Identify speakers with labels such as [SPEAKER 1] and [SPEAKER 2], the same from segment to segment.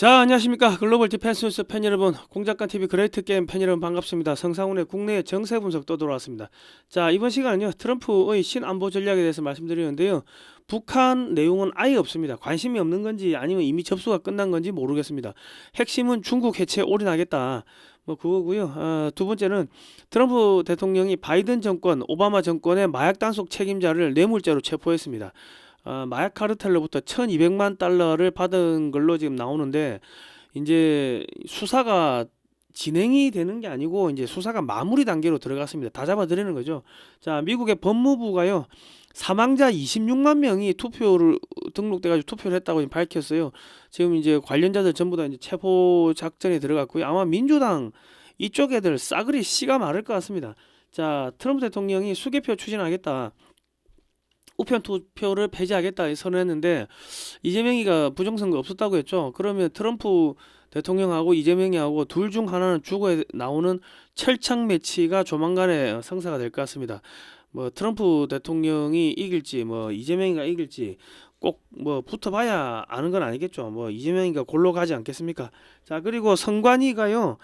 [SPEAKER 1] 자, 안녕하십니까. 글로벌 디펜스 뉴스 팬 여러분, 공작간TV 그레이트 게임 팬 여러분 반갑습니다. 성상훈의 국내 정세 분석 또 돌아왔습니다. 자, 이번 시간은요, 트럼프의 신안보 전략에 대해서 말씀드리는데요. 북한 내용은 아예 없습니다. 관심이 없는 건지 아니면 이미 접수가 끝난 건지 모르겠습니다. 핵심은 중국 해체에 올인하겠다. 뭐 그거고요. 두 번째는 트럼프 대통령이 바이든 정권, 오바마 정권의 마약 단속 책임자를 뇌물죄로 체포했습니다. 마약 카르텔로부터 1200만 달러를 받은 걸로 지금 나오는데, 이제 수사가 진행이 되는 게 아니고 이제 수사가 마무리 단계로 들어갔습니다. 다 잡아들이는 거죠. 자, 미국의 법무부가요, 사망자 26만 명이 투표를 등록돼가지고 투표를 했다고 밝혔어요. 지금 이제 관련자들 전부 다 이제 체포 작전에 들어갔고요. 아마 민주당 이쪽 애들 싸그리 씨가 마를 것 같습니다. 자, 트럼프 대통령이 수개표 추진하겠다, 우편 투표를 폐지하겠다 선언했는데, 이재명이가 부정선거 없었다고 했죠. 그러면 트럼프 대통령하고 이재명이하고 둘 중 하나는 죽어야 나오는 철창 매치가 조만간에 성사가 될 것 같습니다. 뭐 트럼프 대통령이 이길지 뭐 이재명이가 이길지 꼭 뭐 붙어봐야 아는 건 아니겠죠. 뭐 이재명이가 골로 가지 않겠습니까? 자, 그리고 선관위가요,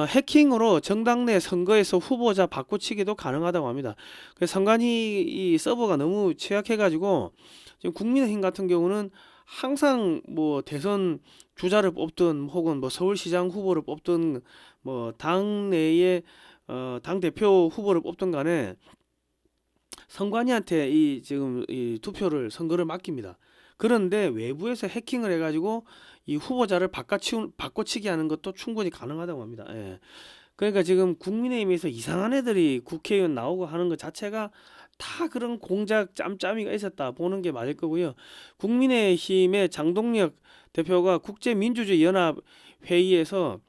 [SPEAKER 1] 해킹으로 정당 내 선거에서 후보자 바꿔치기도 가능하다고 합니다. 그래서 선관위 이 서버가 너무 취약해가지고 지금 국민의힘 같은 경우는 항상 뭐 대선 주자를 뽑든 혹은 뭐 서울시장 후보를 뽑든 뭐 당내에 당 대표 후보를 뽑든 간에 선관위한테 이 지금 이 투표를 선거를 맡깁니다. 그런데 외부에서 해킹을 해가지고 이 후보자를 바꿔치기 하는 것도 충분히 가능하다고 합니다. 예. 그러니까 지금 국민의힘에서 이상한 애들이 국회의원 나오고 하는 것 자체가 다 그런 공작 짬짬이가 있었다 보는 게 맞을 거고요. 국민의힘의 장동혁 대표가 국제민주주의연합회의에서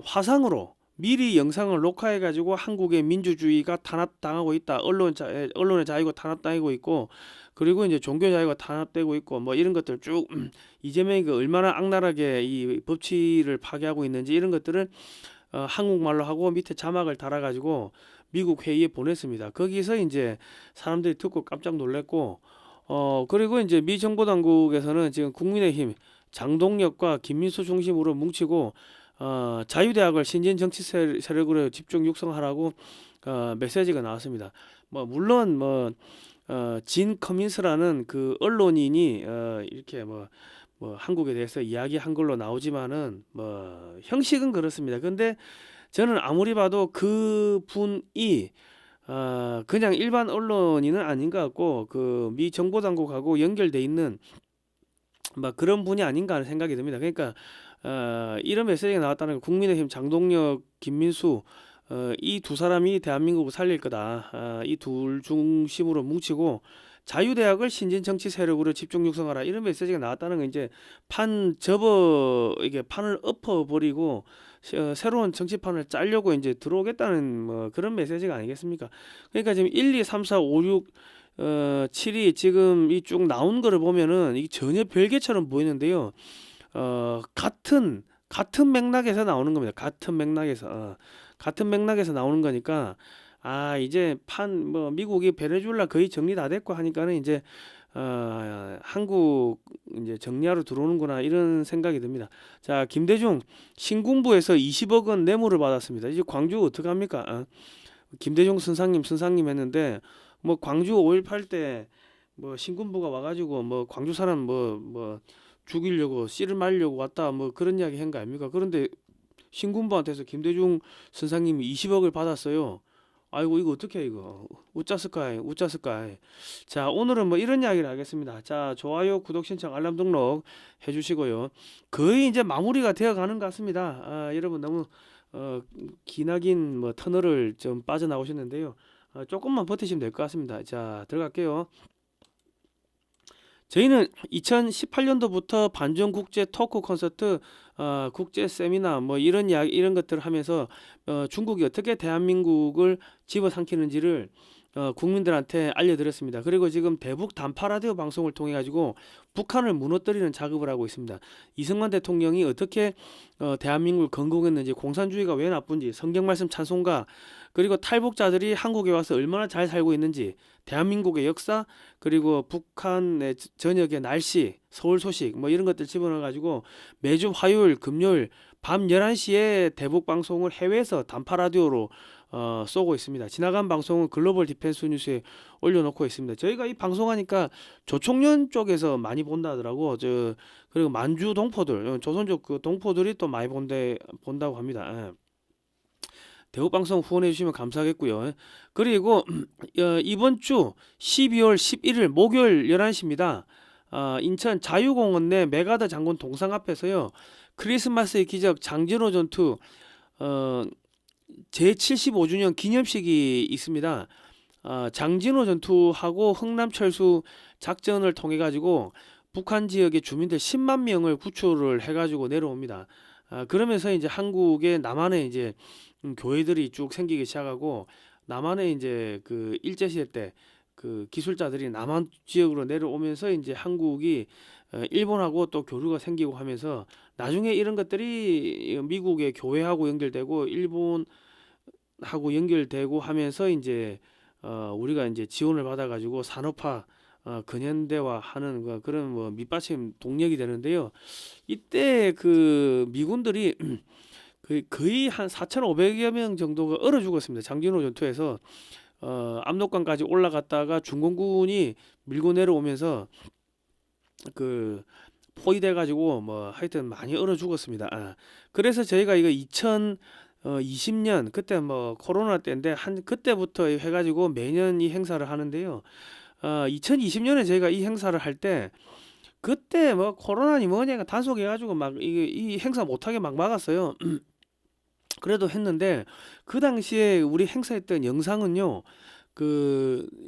[SPEAKER 1] 화상으로 미리 영상을 녹화해가지고 한국의 민주주의가 탄압당하고 있다, 언론의 자유가 탄압당하고 있고, 그리고 이제 종교 자유가 탄압되고 있고, 뭐 이런 것들 쭉 이재명이 얼마나 악랄하게 이 법치를 파괴하고 있는지 이런 것들을 한국말로 하고 밑에 자막을 달아가지고 미국 회의에 보냈습니다. 거기서 이제 사람들이 듣고 깜짝 놀랐고, 그리고 이제 미 정보 당국에서는 지금 국민의힘 장동혁과 김민수 중심으로 뭉치고 자유대학을 신진 정치 세력으로 집중 육성하라고 메시지가 나왔습니다. 뭐 물론 뭐 진 커민스라는 그 언론인이 이렇게 뭐 한국에 대해서 이야기한 걸로 나오지만은 뭐 형식은 그렇습니다. 근데 저는 아무리 봐도 그 분이 그냥 일반 언론인은 아닌 것 같고 그 미 정보 당국하고 연결돼 있는 막 그런 분이 아닌가 하는 생각이 듭니다. 그러니까 이런 메시지가 나왔다는 건 국민의힘 장동혁, 김민수 이 두 사람이 대한민국을 살릴 거다. 이 둘 중심으로 뭉치고 자유대학을 신진 정치 세력으로 집중 육성하라. 이런 메시지가 나왔다는 건 이제 이게 판을 엎어버리고 새로운 정치판을 짜려고 이제 들어오겠다는 뭐 그런 메시지가 아니겠습니까? 그러니까 지금 1, 2, 3, 4, 5, 6 7이 지금 이 쭉 나온 거를 보면은 이게 전혀 별개처럼 보이는데요. 같은 맥락에서 나오는 겁니다. 같은 맥락에서 나오는 거니까, 이제 뭐 미국이 베네수엘라 거의 정리 다 됐고 하니까는 이제 한국 이제 정리하러 들어오는구나 이런 생각이 듭니다. 자, 김대중 신군부에서 20억 원 뇌물을 받았습니다. 이제 광주 어떡합니까? 김대중 선상님 했는데, 뭐 광주 5.18 때 뭐 신군부가 와가지고 뭐 광주 사람 뭐 죽이려고 씨를 말려고 왔다 뭐 그런 이야기 한 거 아닙니까? 그런데 신군부한테서 김대중 선상님이 20억을 받았어요. 아이고 이거 어떻게 해 이거 우짜스카이. 자, 오늘은 뭐 이런 이야기를 하겠습니다. 자, 좋아요, 구독, 신청, 알람 등록 해주시고요. 거의 이제 마무리가 되어 가는 것 같습니다. 여러분 너무 기나긴 뭐 터널을 좀 빠져나오셨는데요. 조금만 버티시면 될 것 같습니다. 자, 들어갈게요. 저희는 2018년도부터 반전 국제 토크 콘서트, 국제 세미나 뭐 이런 이야기 이런 것들을 하면서 중국이 어떻게 대한민국을 집어삼키는지를 국민들한테 알려드렸습니다. 그리고 지금 대북 단파 라디오 방송을 통해 가지고 북한을 무너뜨리는 작업을 하고 있습니다. 이승만 대통령이 어떻게 대한민국을 건국했는지, 공산주의가 왜 나쁜지, 성경 말씀 찬송가, 그리고 탈북자들이 한국에 와서 얼마나 잘 살고 있는지, 대한민국의 역사, 그리고 북한의 저녁의 날씨, 서울 소식 뭐 이런 것들 집어넣어 가지고 매주 화요일, 금요일 밤 11시에 대북 방송을 해외에서 단파 라디오로 쏘고 있습니다. 지나간 방송은 글로벌 디펜스 뉴스에 올려놓고 있습니다. 저희가 이 방송하니까 조총련 쪽에서 많이 본다 하더라고. 그리고 만주 동포들, 조선족 그 동포들이 또 많이 본다고 합니다. 예. 대북 방송 후원해 주시면 감사하겠고요. 그리고 이번 주 12월 11일 목요일 11시입니다. 인천 자유공원 내 메가더 장군 동상 앞에서요. 크리스마스의 기적 장진호 전투 제75주년 기념식이 있습니다. 장진호 전투하고 흥남철수 작전을 통해 가지고 북한 지역의 주민들 10만 명을 구출을 해 가지고 내려옵니다. 그러면서 이제 한국의 남한에 이제 교회들이 쭉 생기기 시작하고, 남한에 이제 그 일제시대 때 그 기술자들이 남한 지역으로 내려오면서 이제 한국이 일본하고 또 교류가 생기고 하면서, 나중에 이런 것들이 미국의 교회하고 연결되고 일본하고 연결되고 하면서 이제 우리가 이제 지원을 받아가지고 산업화 근현대화 하는 그런 뭐 밑받침 동력이 되는데요. 이때 그 미군들이 거의 한 4,500여 명 정도가 얼어 죽었습니다. 장진호 전투에서 압록강까지 올라갔다가 중공군이 밀고 내려오면서 그 포위돼 가지고 뭐 하여튼 많이 얼어 죽었습니다. 그래서 저희가 이거 2020년 그때 뭐 코로나 때인데 그때부터 해가지고 매년 이 행사를 하는데요. 2020년에 저희가 이 행사를 할 때, 그때 뭐 코로나니 뭐냐가 단속해가지고 막 이 행사 못하게 막 막았어요. 그래도 했는데, 그 당시에 우리 행사했던 영상은요,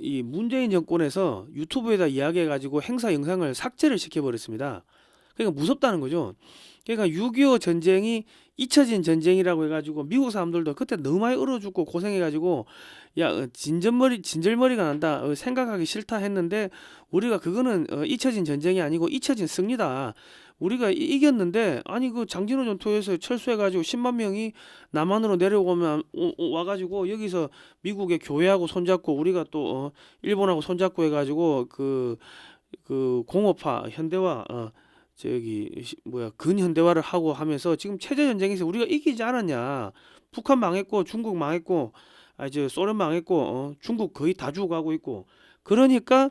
[SPEAKER 1] 이 문재인 정권에서 유튜브에다 이야기해가지고 행사 영상을 삭제를 시켜버렸습니다. 그러니까 무섭다는 거죠. 그러니까 6.25 전쟁이 잊혀진 전쟁이라고 해가지고 미국 사람들도 그때 너무 많이 얼어 죽고 고생해가지고 야 진절머리가 난다, 생각하기 싫다 했는데, 우리가 그거는 잊혀진 전쟁이 아니고 잊혀진 승리다. 우리가 이겼는데, 아니 그 장진호 전투에서 철수해가지고 10만 명이 남한으로 내려오면 와가지고 여기서 미국의 교회하고 손잡고 우리가 또 일본하고 손잡고 해가지고 그 공업화 현대화 근현대화를 하고 하면서 지금 체제 전쟁에서 우리가 이기지 않았냐. 북한 망했고 중국 망했고 소련 망했고 중국 거의 다 죽어가고 있고, 그러니까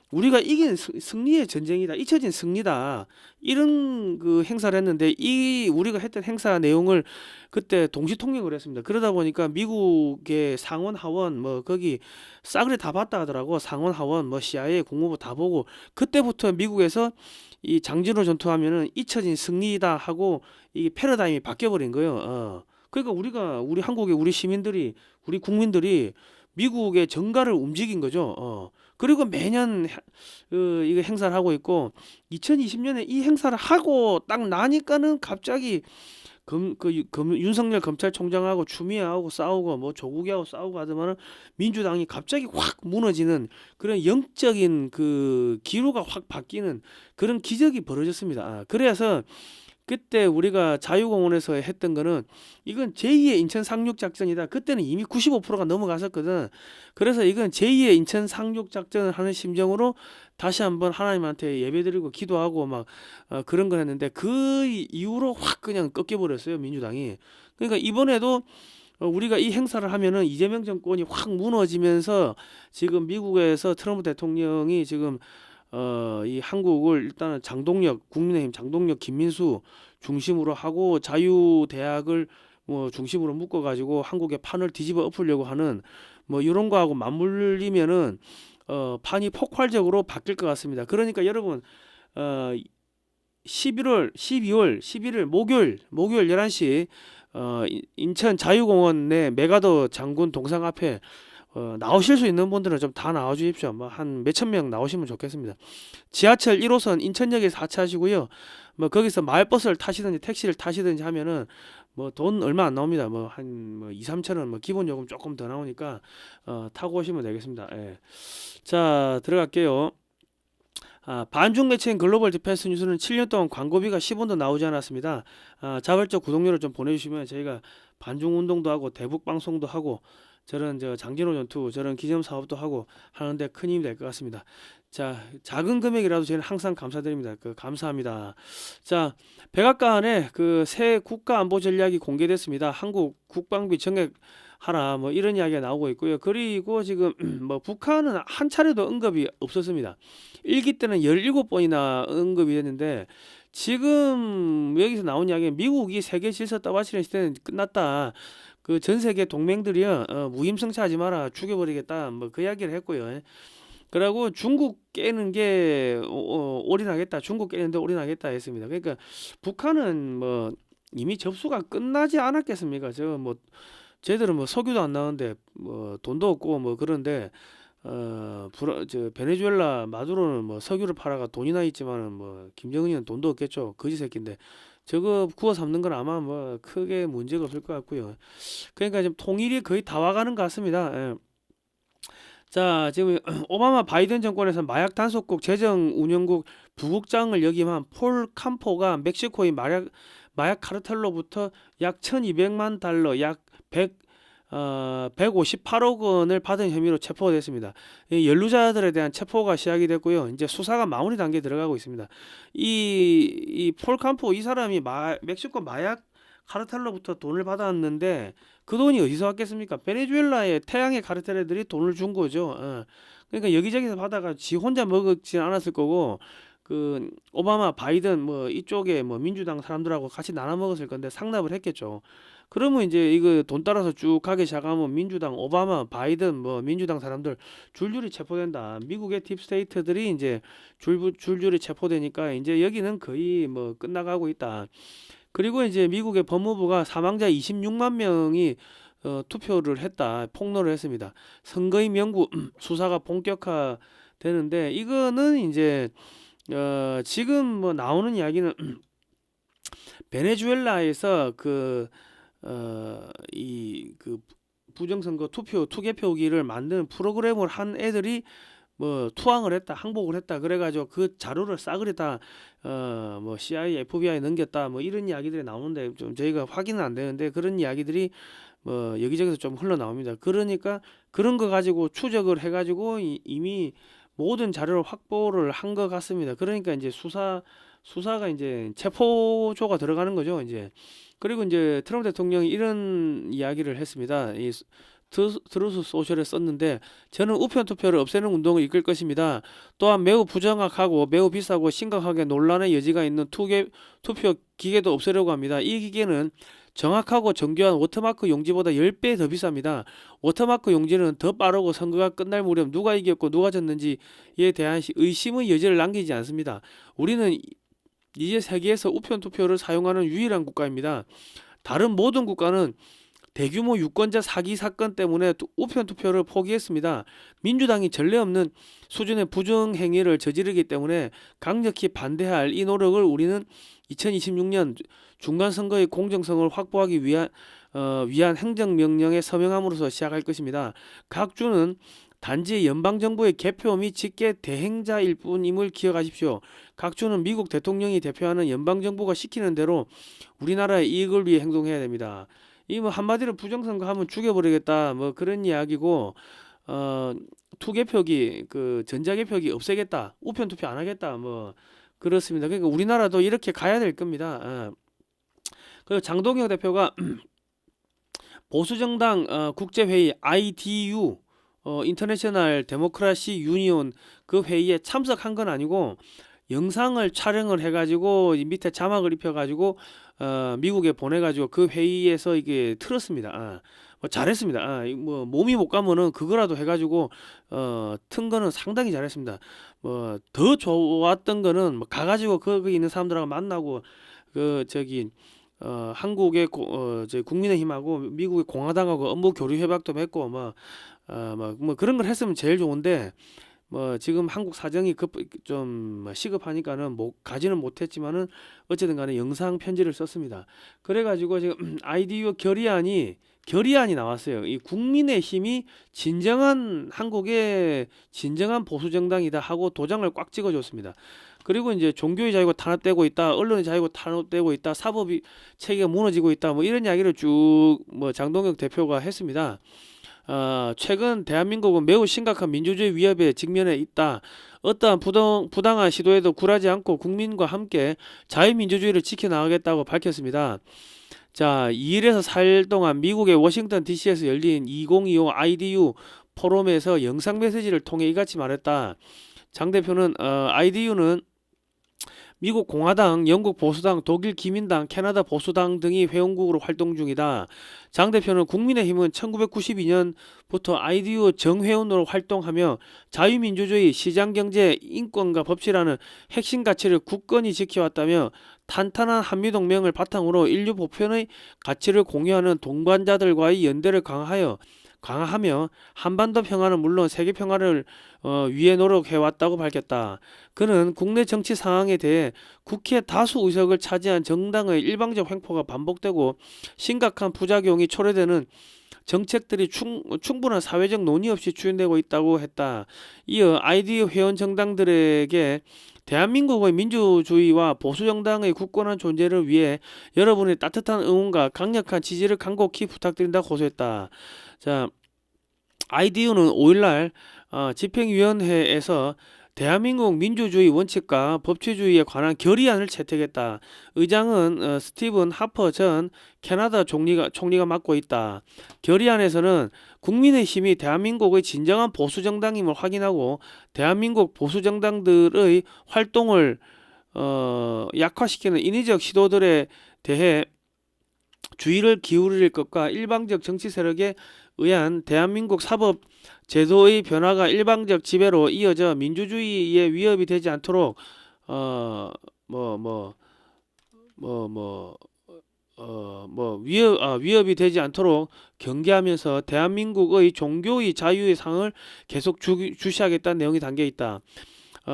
[SPEAKER 1] 우리가 이긴 승리의 전쟁이다, 잊혀진 승리다, 이런 그 행사를 했는데, 이 우리가 했던 행사 내용을 그때 동시 통역을 했습니다. 그러다 보니까 미국의 상원 하원 뭐 거기 싸그리 다 봤다 하더라고. 상원 하원 뭐 CIA 국무부 다 보고, 그때부터 미국에서 이 장진호 전투하면은 잊혀진 승리다 하고 이 패러다임이 바뀌어 버린 거예요. 그러니까 우리 한국의 우리 시민들이, 우리 국민들이 미국의 정가를 움직인 거죠. 그리고 매년 이거 행사를 하고 있고, 2020년에 이 행사를 하고 딱 나니까는 갑자기 윤석열 검찰총장하고 추미애하고 싸우고 뭐 조국이하고 싸우고 하더만은 민주당이 갑자기 확 무너지는 그런 영적인 그 기류가 확 바뀌는 그런 기적이 벌어졌습니다. 그래서 그때 우리가 자유공원에서 했던 거는, 이건 제2의 인천 상륙 작전이다. 그때는 이미 95%가 넘어갔었거든. 그래서 이건 제2의 인천 상륙 작전을 하는 심정으로 다시 한번 하나님한테 예배드리고 기도하고 막 그런 걸 했는데, 그 이후로 확 그냥 꺾여버렸어요, 민주당이. 그러니까 이번에도 우리가 이 행사를 하면은 이재명 정권이 확 무너지면서, 지금 미국에서 트럼프 대통령이 지금 이 한국을 일단은 국민의힘 장동혁, 김민수 중심으로 하고 자유대학을 뭐 중심으로 묶어가지고 한국의 판을 뒤집어 엎으려고 하는 뭐 이런 거하고 맞물리면은 판이 폭발적으로 바뀔 것 같습니다. 그러니까 여러분 12월 11일 목요일 11시 인천 자유공원 내 메가더 장군 동상 앞에 나오실 수 있는 분들은 좀 다 나와 주십시오. 뭐 한 몇천 명 나오시면 좋겠습니다. 지하철 1호선 인천역에서 하차하시고요. 뭐 거기서 마을버스를 타시든지 택시를 타시든지 하면은 뭐 돈 얼마 안 나옵니다. 뭐 한 뭐 2, 3천 원 뭐 기본 요금 조금 더 나오니까 타고 오시면 되겠습니다. 예. 자, 들어갈게요. 반중 매체인 글로벌 디펜스 뉴스는 7년 동안 광고비가 10원도 나오지 않았습니다. 자발적 구독료를 좀 보내주시면 저희가 반중 운동도 하고 대북 방송도 하고 저런 장진호 전투 저런 기념 사업도 하고 하는데 큰 힘이 될 것 같습니다. 자, 작은 금액이라도 저희는 항상 감사드립니다. 감사합니다. 자, 백악관에 그 새 국가 안보 전략이 공개됐습니다. 한국 국방비 정액하라 뭐 이런 이야기가 나오고 있고요. 그리고 지금 뭐 북한은 한 차례도 언급이 없었습니다. 1기 때는 17번이나 언급이 됐는데 지금 여기서 나온 이야기는 미국이 세계 질서 떠받치는 시대는 끝났다. 그 전 세계 동맹들이요 무임승차하지 마라 죽여버리겠다 뭐 그 이야기를 했고요. 그리고 중국 깨는 게 올인하겠다. 중국 깨는데 올인하겠다 했습니다. 그러니까 북한은 뭐 이미 접수가 끝나지 않았겠습니까? 저 뭐 쟤들은 뭐 석유도 안 나오는데 뭐 돈도 없고 뭐 그런데 베네수엘라 마두로는 뭐 석유를 팔아가 돈이나 있지만은 뭐 김정은이는 돈도 없겠죠. 거지 새끼인데 저거 구워 삶는 건 아마 뭐 크게 문제가 없을 것 같고요. 그러니까 지금 통일이 거의 다 와가는 것 같습니다. 예. 자, 지금 오바마 바이든 정권에서 마약 단속국 재정 운영국 부국장을 역임한 폴 캄포가 멕시코의 마약 카르텔로부터 약 1200만 달러 약 158억 원을 받은 혐의로 체포됐습니다. 이 연루자들에 대한 체포가 시작이 됐고요. 이제 수사가 마무리 단계에 들어가고 있습니다. 이 폴 캄포 이 사람이 멕시코 마약 카르텔로부터 돈을 받았는데 그 돈이 어디서 왔겠습니까? 베네수엘라의 태양의 카르텔들이 돈을 준 거죠. 그러니까 여기저기서 받아가 지 혼자 먹었지 않았을 거고 그 오바마 바이든 뭐 이쪽에 뭐 민주당 사람들하고 같이 나눠 먹었을 건데 상납을 했겠죠. 그러면 이제 이거 돈 따라서 쭉 가기 시작하면 민주당 오바마 바이든 뭐 민주당 사람들 줄줄이 체포된다. 미국의 딥스테이트들이 이제 줄줄이 체포되니까 이제 여기는 거의 뭐 끝나가고 있다. 그리고 이제 미국의 법무부가 사망자 26만 명이 투표를 했다. 폭로를 했습니다. 선거인 명부 수사가 본격화되는데 이거는 이제 지금 뭐 나오는 이야기는 베네수엘라에서 그 부정선거 투개표기를 만드는 프로그램을 한 애들이 뭐 투항을 했다, 항복을 했다. 그래가지고 그 자료를 싸그리 다뭐 CIA, FBI 넘겼다. 뭐 이런 이야기들이 나오는데 좀 저희가 확인은 안 되는데 그런 이야기들이 뭐 여기저기서 좀 흘러나옵니다. 그러니까 그런 거 가지고 추적을 해가지고 이미 모든 자료를 확보를 한 것 같습니다. 그러니까 이제 수사가 이제 체포조가 들어가는 거죠. 이제 그리고 이제 트럼프 대통령이 이런 이야기를 했습니다. 이 트루스 소셜에 썼는데 저는 우편 투표를 없애는 운동을 이끌 것입니다. 또한 매우 부정확하고 매우 비싸고 심각하게 논란의 여지가 있는 투표 기계도 없애려고 합니다. 이 기계는 정확하고 정교한 워터마크 용지보다 10배 더 비쌉니다. 워터마크 용지는 더 빠르고 선거가 끝날 무렵 누가 이겼고 누가 졌는지에 대한 의심의 여지를 남기지 않습니다. 우리는 이제 세계에서 우편 투표를 사용하는 유일한 국가입니다. 다른 모든 국가는 대규모 유권자 사기 사건 때문에 우편 투표를 포기했습니다. 민주당이 전례 없는 수준의 부정 행위를 저지르기 때문에 강력히 반대할 이 노력을 우리는 2026년 중간 선거의 공정성을 확보하기 위한 행정명령에 서명함으로써 시작할 것입니다. 각 주는 단지 연방정부의 개표 및 직계 대행자일 뿐임을 기억하십시오. 각 주는 미국 대통령이 대표하는 연방정부가 시키는 대로 우리나라의 이익을 위해 행동해야 됩니다. 이 뭐 한마디로 부정선거 하면 죽여버리겠다 뭐 그런 이야기고 투개표기 그 전자개표기 없애겠다 우편 투표 안 하겠다 뭐 그렇습니다. 그러니까 우리나라도 이렇게 가야 될 겁니다. 그리고 장동영 대표가 보수정당 국제회의 IDU 인터내셔널 데모크라시 유니온 그 회의에 참석한 건 아니고 영상을 촬영을 해가지고 밑에 자막을 입혀가지고 미국에 보내가지고 그 회의에서 이게 틀었습니다. 뭐 잘했습니다. 뭐 몸이 못 가면은 그거라도 해가지고 튼 거는 상당히 잘했습니다. 뭐 더 좋았던 거는 뭐 가가지고 거기 있는 사람들하고 만나고 한국의 국민의힘하고 미국의 공화당하고 업무 교류 협약도 맺고 뭐 그런 걸 했으면 제일 좋은데 뭐 지금 한국 사정이 좀 시급하니까는 뭐 가지는 못했지만은 어쨌든 간에 영상 편지를 썼습니다. 그래가지고 지금 아이디어 결의안이 나왔어요. 이 국민의힘이 진정한 한국의 진정한 보수 정당이다 하고 도장을 꽉 찍어줬습니다. 그리고 이제 종교의 자유가 탄압되고 있다, 언론의 자유가 탄압되고 있다, 사법이 체계가 무너지고 있다, 뭐 이런 이야기를 쭉 뭐 장동혁 대표가 했습니다. 최근 대한민국은 매우 심각한 민주주의 위협에 직면해 있다. 어떠한 부당한 시도에도 굴하지 않고 국민과 함께 자유민주주의를 지켜나가겠다고 밝혔습니다. 자, 2일에서 4일 동안 미국의 워싱턴 DC에서 열린 2025 IDU 포럼에서 영상 메시지를 통해 이같이 말했다. 장 대표는 IDU는 미국 공화당, 영국 보수당, 독일 기민당, 캐나다 보수당 등이 회원국으로 활동 중이다. 장 대표는 국민의힘은 1992년부터 IDU 정회원으로 활동하며 자유민주주의, 시장경제, 인권과 법치라는 핵심 가치를 굳건히 지켜왔다며 탄탄한 한미동맹을 바탕으로 인류 보편의 가치를 공유하는 동반자들과의 연대를 강화하며 한반도 평화는 물론 세계 평화를 위해 노력해왔다고 밝혔다. 그는 국내 정치 상황에 대해 국회 다수 의석을 차지한 정당의 일방적 횡포가 반복되고 심각한 부작용이 초래되는 정책들이 충분한 사회적 논의 없이 추진되고 있다고 했다. 이어 아이디어 회원 정당들에게 대한민국의 민주주의와 보수정당의 굳건한 존재를 위해 여러분의 따뜻한 응원과 강력한 지지를 간곡히 부탁드린다고 호소했다. 자, IDU는 5일날 집행위원회에서 대한민국 민주주의 원칙과 법치주의에 관한 결의안을 채택했다. 의장은 스티븐 하퍼 전 캐나다 총리가 맡고 있다. 결의안에서는 국민의힘이 대한민국의 진정한 보수정당임을 확인하고 대한민국 보수정당들의 활동을 약화시키는 인위적 시도들에 대해 주의를 기울일 것과 일방적 정치 세력에 의한 대한민국 사법 제도의 변화가 일방적 지배로 이어져 민주주의에 위협이 되지 않도록 위협이 되지 않도록 경계하면서 대한민국의 종교의 자유의 상을 계속 주시하겠다는 내용이 담겨 있다.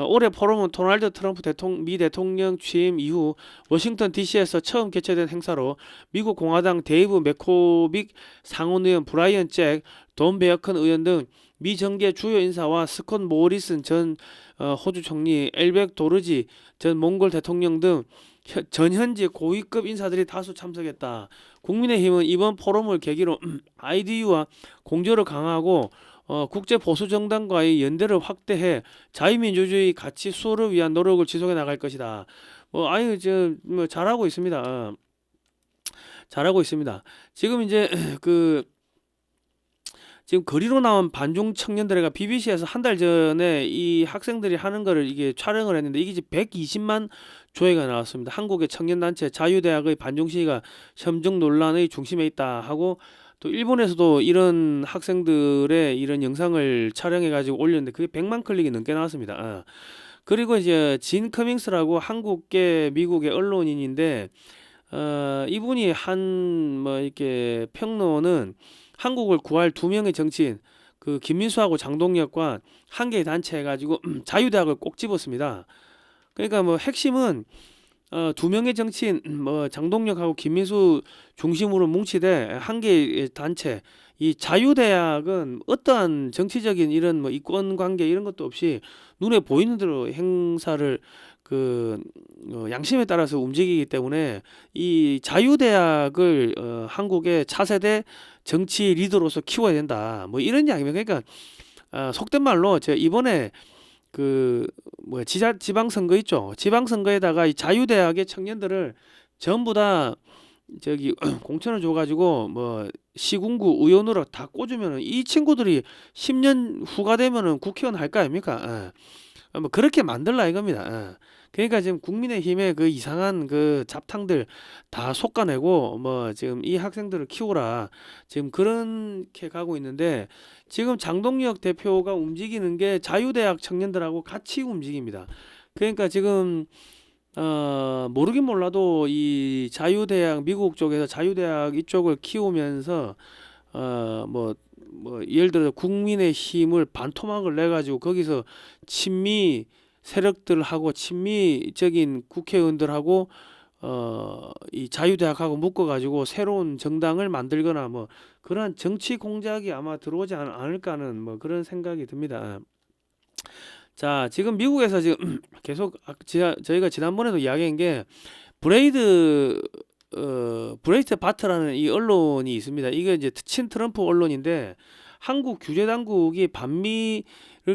[SPEAKER 1] 올해 포럼은 도널드 트럼프 미 대통령 취임 이후 워싱턴 DC에서 처음 개최된 행사로 미국 공화당 데이브 맥코빅 상원의원, 브라이언 잭, 돈 베어컨 의원 등 미 정계 주요 인사와 스콧 모리슨 전 호주 총리, 엘벡 도르지 전 몽골 대통령 등 전현직 고위급 인사들이 다수 참석했다. 국민의힘은 이번 포럼을 계기로 IDU와 공조를 강화하고 국제 보수 정당과의 연대를 확대해 자유민주주의 가치 수호를 위한 노력을 지속해 나갈 것이다. 잘하고 있습니다. 잘하고 있습니다. 지금 이제 지금 거리로 나온 반중 청년들에가 BBC에서 한 달 전에 이 학생들이 하는 거를 이게 촬영을 했는데 이게 이제 120만 조회가 나왔습니다. 한국의 청년단체 자유대학의 반중 시위가 현정 논란의 중심에 있다 하고, 또 일본에서도 이런 학생들의 이런 영상을 촬영해 가지고 올렸는데 그게 100만 클릭이 넘게 나왔습니다. 그리고 이제 진 커밍스라고 한국계 미국의 언론인인데 이분이 이렇게 평론은 한국을 구할 두 명의 정치인, 그 김민수하고 장동혁과 한 개의 단체 해가지고 자유대학을 꼭 집었습니다. 그러니까 뭐 핵심은 두 명의 정치인 장동혁하고 김민수 중심으로 뭉치되 한 개의 단체, 이 자유대학은 어떠한 정치적인 이런 이권 관계 이런 것도 없이 눈에 보이는 대로 행사를 양심에 따라서 움직이기 때문에 이 자유대학을 한국의 차세대 정치 리더로서 키워야 된다. 뭐 이런 이야기입니다. 그러니까 속된 말로 제가 이번에 지방선거 있죠. 지방선거에다가 이 자유대학의 청년들을 전부 다 공천을 줘가지고 시군구 의원으로 다 꽂으면은 이 친구들이 10년 후가 되면은 국회의원 할 거 아닙니까? 그렇게 만들라 이겁니다. 그러니까 지금 국민의힘의 그 이상한 그 잡탕들 다 솎아내고 지금 이 학생들을 키우라 지금 그렇게 가고 있는데, 지금 장동혁 대표가 움직이는 게 자유대학 청년들하고 같이 움직입니다. 그러니까 지금 모르긴 몰라도 이 자유대학, 미국 쪽에서 자유대학 이쪽을 키우면서 뭐 예를 들어 국민의힘을 반토막을 내 가지고 거기서 친미 세력들하고 친미적인 국회의원들하고 이 자유대학하고 묶어 가지고 새로운 정당을 만들거나 뭐 그러한 정치 공작이 아마 들어오지 않을까 하는 뭐 그런 생각이 듭니다. 자, 지금 미국에서 지금 계속 저희가 지난번에도 이야기한 게 브레이드 브레이트 바트라는 이 언론이 있습니다. 이게 이제 친 트럼프 언론인데 한국 규제 당국이 반미를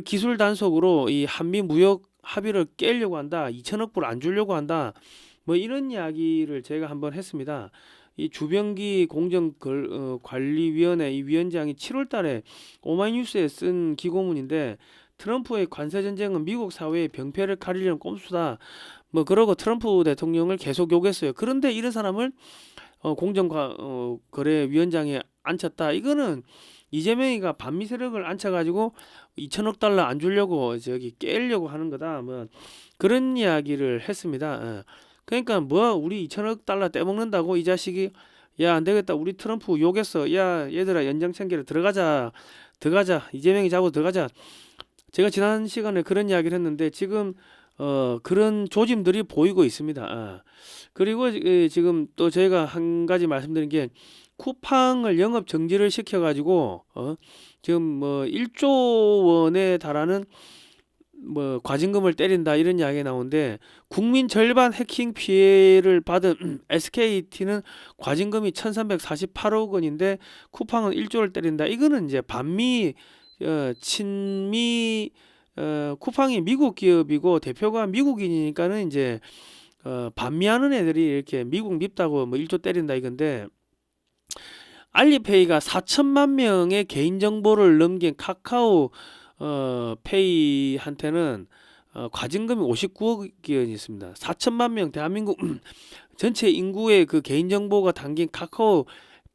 [SPEAKER 1] 기술 단속으로 이 한미 무역 합의를 깨려고 한다. 2천억 불 안 주려고 한다. 뭐 이런 이야기를 제가 한번 했습니다. 이 주병기 공정관리위원회 이 위원장이 7월 달에 오마이뉴스에 쓴 기고문인데 트럼프의 관세 전쟁은 미국 사회의 병폐를 가리려는 꼼수다. 뭐 그러고 트럼프 대통령을 계속 욕했어요. 그런데 이런 사람을 공정거래위원장에 앉혔다. 이거는 이재명이가 반미 세력을 앉혀가지고 2천억 달러 안 주려고 저기 깨려고 하는 거다. 뭐 그런 이야기를 했습니다. 그러니까 뭐 우리 2천억 달러 떼먹는다고 이 자식이 야 안 되겠다. 우리 트럼프 욕했어. 야 얘들아 연장청계를 들어가자. 이재명이 잡고 들어가자. 제가 지난 시간에 그런 이야기를 했는데 지금 그런 조짐들이 보이고 있습니다. 그리고 지금 또 저희가 한 가지 말씀드린 게 쿠팡을 영업 정지를 시켜가지고 지금 뭐 1조 원에 달하는 뭐 과징금을 때린다 이런 이야기가 나오는데 국민 절반 해킹 피해를 받은 SKT는 과징금이 1348억 원인데 쿠팡은 1조를 때린다. 이거는 이제 반미 친미 쿠팡이 미국 기업이고 대표가 미국인이니까는 이제 반미하는 애들이 이렇게 미국 밉다고 뭐 1조 때린다 이건데 알리페이가 4천만 명의 개인정보를 넘긴 카카오 페이한테는 과징금이 59억 원이 있습니다. 4천만 명 대한민국 전체 인구의 그 개인정보가 담긴 카카오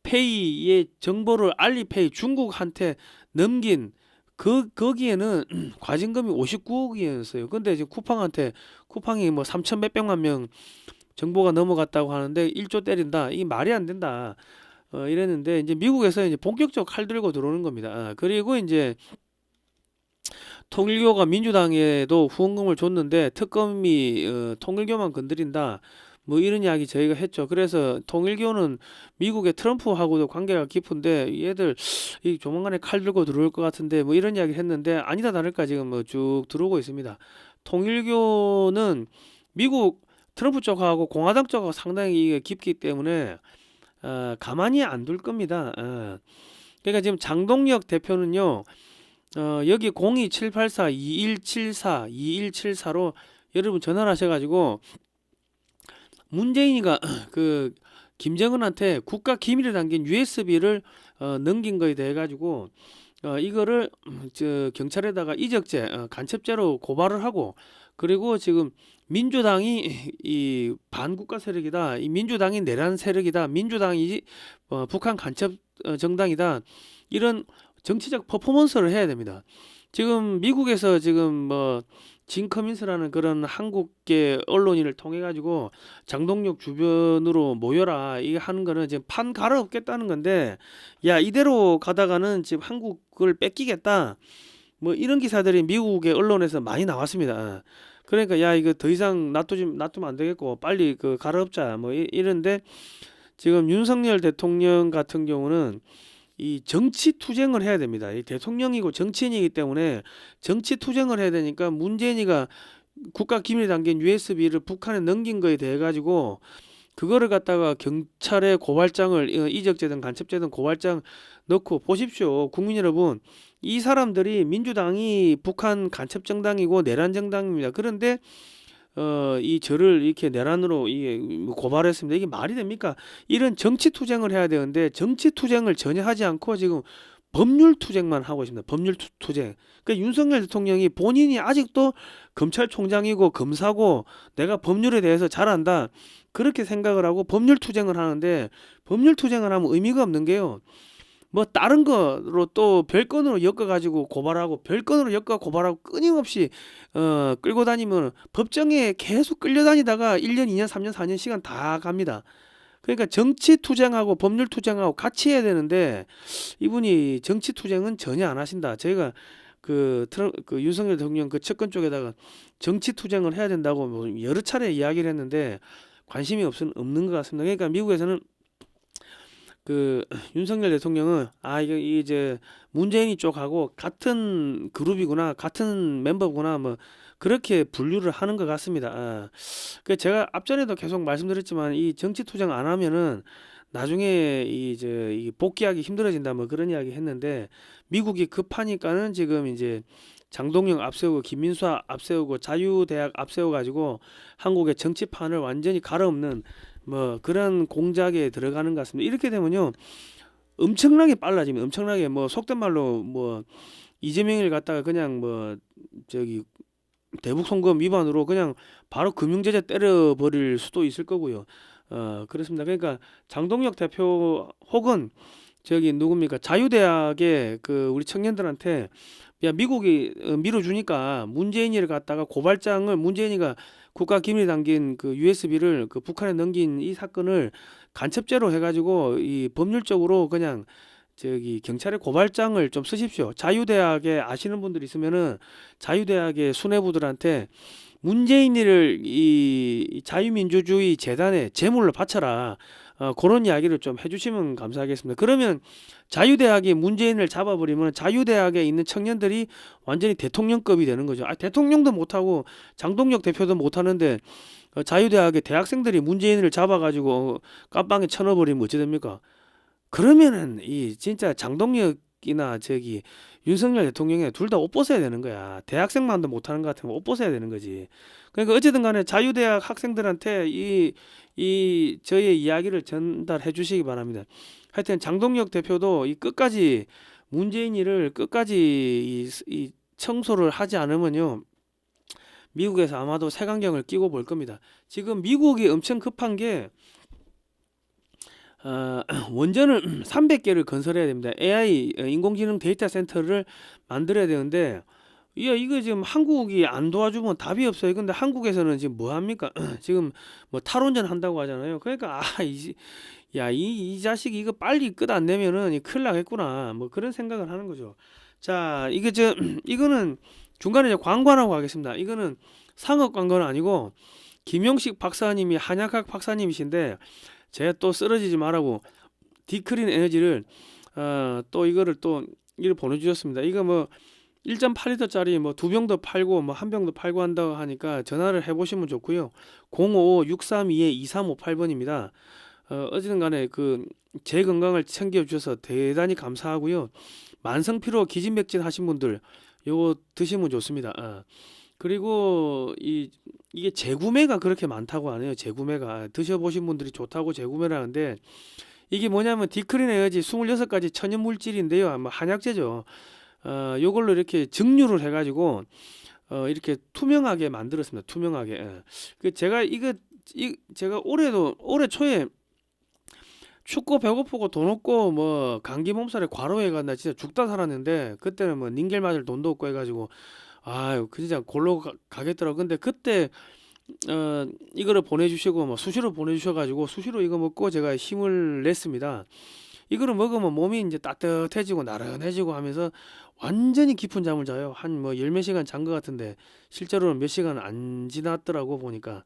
[SPEAKER 1] 페이의 정보를 알리페이 중국한테 넘긴 거기에는 과징금이 59억 원이었어요. 근데 지금 쿠팡이 뭐 3천 몇백만 명 정보가 넘어갔다고 하는데 1조 때린다. 이게 말이 안 된다. 이랬는데 이제 미국에서 이제 본격적으로 칼 들고 들어오는 겁니다. 그리고 이제 통일교가 민주당에도 후원금을 줬는데 특검이 통일교만 건드린다. 뭐 이런 이야기 저희가 했죠. 그래서 통일교는 미국의 트럼프하고도 관계가 깊은데 얘들 이 조만간에 칼 들고 들어올 것 같은데 뭐 이런 이야기 했는데 아니다 다를까 지금 뭐 쭉 들어오고 있습니다. 통일교는 미국 트럼프 쪽하고 공화당 쪽하고 상당히 이게 깊기 때문에 가만히 안 둘 겁니다. 그러니까 지금 장동혁 대표는요. 여기 02784-2174-2174로 여러분 전화를 하셔가지고 문재인이가 그 김정은한테 국가 기밀에 담긴 USB를 넘긴 거에 대해 가지고 이거를 경찰에다가 이적죄 간첩죄로 고발을 하고 그리고 지금 민주당이 이 반국가 세력이다. 이 민주당이 내란 세력이다. 민주당이 북한 간첩 정당이다. 이런 정치적 퍼포먼스를 해야 됩니다. 지금 미국에서 지금 뭐 진커민스라는 그런 한국계 언론인을 통해 가지고 장동혁 주변으로 모여라 이게 하는 거는 지금 판 갈아엎겠다는 건데 야 이대로 가다가는 지금 한국을 뺏기겠다 뭐 이런 기사들이 미국의 언론에서 많이 나왔습니다. 그러니까 야 이거 더 이상 놔두면 안 되겠고 빨리 그 갈아엎자 뭐 이런데 지금 윤석열 대통령 같은 경우는 이 정치 투쟁을 해야 됩니다. 이 대통령이고 정치인이기 때문에 정치 투쟁을 해야 되니까 문재인이가 국가 기밀에 담긴 USB를 북한에 넘긴 거에 대해 가지고 그거를 갖다가 경찰에 고발장을 이적죄든 간첩죄든 고발장 넣고 보십시오. 국민 여러분 이 사람들이 민주당이 북한 간첩 정당이고 내란 정당입니다. 그런데 이 저를 이렇게 내란으로 고발했습니다. 이게 말이 됩니까? 이런 정치 투쟁을 해야 되는데 정치 투쟁을 전혀 하지 않고 지금 법률 투쟁만 하고 있습니다. 법률 투쟁. 그러니까 윤석열 대통령이 본인이 아직도 검찰총장이고 검사고 내가 법률에 대해서 잘 안다. 그렇게 생각을 하고 법률 투쟁을 하는데 법률 투쟁을 하면 의미가 없는 게요. 뭐 다른 거로 또 별건으로 엮어가지고 고발하고 별건으로 엮어 고발하고 끊임없이 끌고 다니면 법정에 계속 끌려다니다가 1년, 2년, 3년, 4년 시간 다 갑니다. 그러니까 정치 투쟁하고 법률 투쟁하고 같이 해야 되는데 이분이 정치 투쟁은 전혀 안 하신다. 저희가 그 윤석열 대통령 그 측근 쪽에다가 정치 투쟁을 해야 된다고 뭐 여러 차례 이야기를 했는데 관심이 없는 것 같습니다. 그러니까 미국에서는 그 윤석열 대통령은 이게 이제 문재인이 쪽하고 같은 그룹이구나, 같은 멤버구나, 뭐 그렇게 분류를 하는 것 같습니다. 그 제가 앞전에도 계속 말씀드렸지만 이 정치 투쟁 안 하면은 나중에 이 복귀하기 힘들어진다 뭐 그런 이야기 했는데 미국이 급하니까는 지금 이제 장동영 앞세우고 김민수 앞세우고 자유대학 앞세워 가지고 한국의 정치판을 완전히 갈아엎는 뭐 그런 공작에 들어가는 것 같습니다. 이렇게 되면요 엄청나게 빨라집니다. 엄청나게 뭐 속된 말로 뭐 이재명을 갖다가 그냥 뭐 저기 대북 송금 위반으로 그냥 바로 금융제재 때려버릴 수도 있을 거고요. 그렇습니다. 그러니까 장동혁 대표 혹은 저기 누굽니까 자유대학의 그 우리 청년들한테 야 미국이 밀어주니까 문재인이를 갖다가 고발장을 문재인이가 국가 기밀이 담긴 그 USB를 그 북한에 넘긴 이 사건을 간첩죄로 해가지고 이 법률적으로 그냥 저기 경찰에 고발장을 좀 쓰십시오. 자유대학에 아시는 분들 있으면은 자유대학의 수뇌부들한테 문재인이를 이 자유민주주의 재단에 제물로 바쳐라. 그런 이야기를 좀 해주시면 감사하겠습니다. 그러면 자유대학이 문재인을 잡아버리면 자유대학에 있는 청년들이 완전히 대통령급이 되는 거죠. 대통령도 못하고 장동혁 대표도 못하는데 자유대학의 대학생들이 문재인을 잡아가지고 깜빵에 쳐넣어버리면 어찌 됩니까? 그러면은 이 진짜 장동혁이나 저기 윤석열 대통령이 둘 다 옷 벗어야 되는 거야. 대학생만도 못하는 것 같으면 옷 벗어야 되는 거지. 그러니까 어쨌든 간에 자유대학 학생들한테 저의 이야기를 전달해 주시기 바랍니다. 하여튼 장동혁 대표도 이 끝까지 문재인이를 끝까지 이 청소를 하지 않으면요. 미국에서 아마도 색안경을 끼고 볼 겁니다. 지금 미국이 엄청 급한 게 원전을 300개를 건설해야 됩니다. AI 인공지능 데이터 센터를 만들어야 되는데 이거 지금 한국이 안 도와주면 답이 없어요. 근데 한국에서는 지금 뭐 합니까? 지금 뭐 탈원전 한다고 하잖아요. 그러니까 이 자식이 이거 빨리 끝 안 내면은 큰일 나겠구나. 뭐 그런 생각을 하는 거죠. 자, 이거는 중간에 이제 광고 하나 하고 가겠습니다. 이거는 상업 광고는 아니고 김용식 박사님이 한약학 박사님이신데 제가 또 쓰러지지 말라고 디크린 에너지를 또 이거를 보내주셨습니다. 이거 뭐 1.8리터짜리 뭐 2병도 팔고 뭐 1병도 팔고 한다고 하니까 전화를 해보시면 좋고요. 055-632-2358번입니다. 어쨌든 간에 제 건강을 챙겨주셔서 대단히 감사하고요. 만성피로 기진맥진 하신 분들 요거 드시면 좋습니다. 그리고 이게 재구매가 그렇게 많다고 하네요. 재구매가 드셔보신 분들이 좋다고 재구매를 하는데 이게 뭐냐면 디크린 에너지 26가지 천연 물질인데요. 뭐 한약재죠. 요걸로 이렇게 증류를 해가지고 이렇게 투명하게 만들었습니다. 투명하게. 제가 제가 올해 초에 춥고 배고프고 돈 없고 뭐 감기 몸살에 과로해가 나 진짜 죽다 살았는데 그때는 뭐 닌겔 맞을 돈도 없고 해가지고 진짜 골로 가겠더라고. 근데 그때 이거를 보내주시고 뭐 수시로 보내주셔가지고 수시로 이거 먹고 제가 힘을 냈습니다. 이거를 먹으면 몸이 이제 따뜻해지고 나른해지고 하면서 완전히 깊은 잠을 자요. 한 뭐 열 몇 시간 잔 것 같은데 실제로는 몇 시간 안 지났더라고 보니까.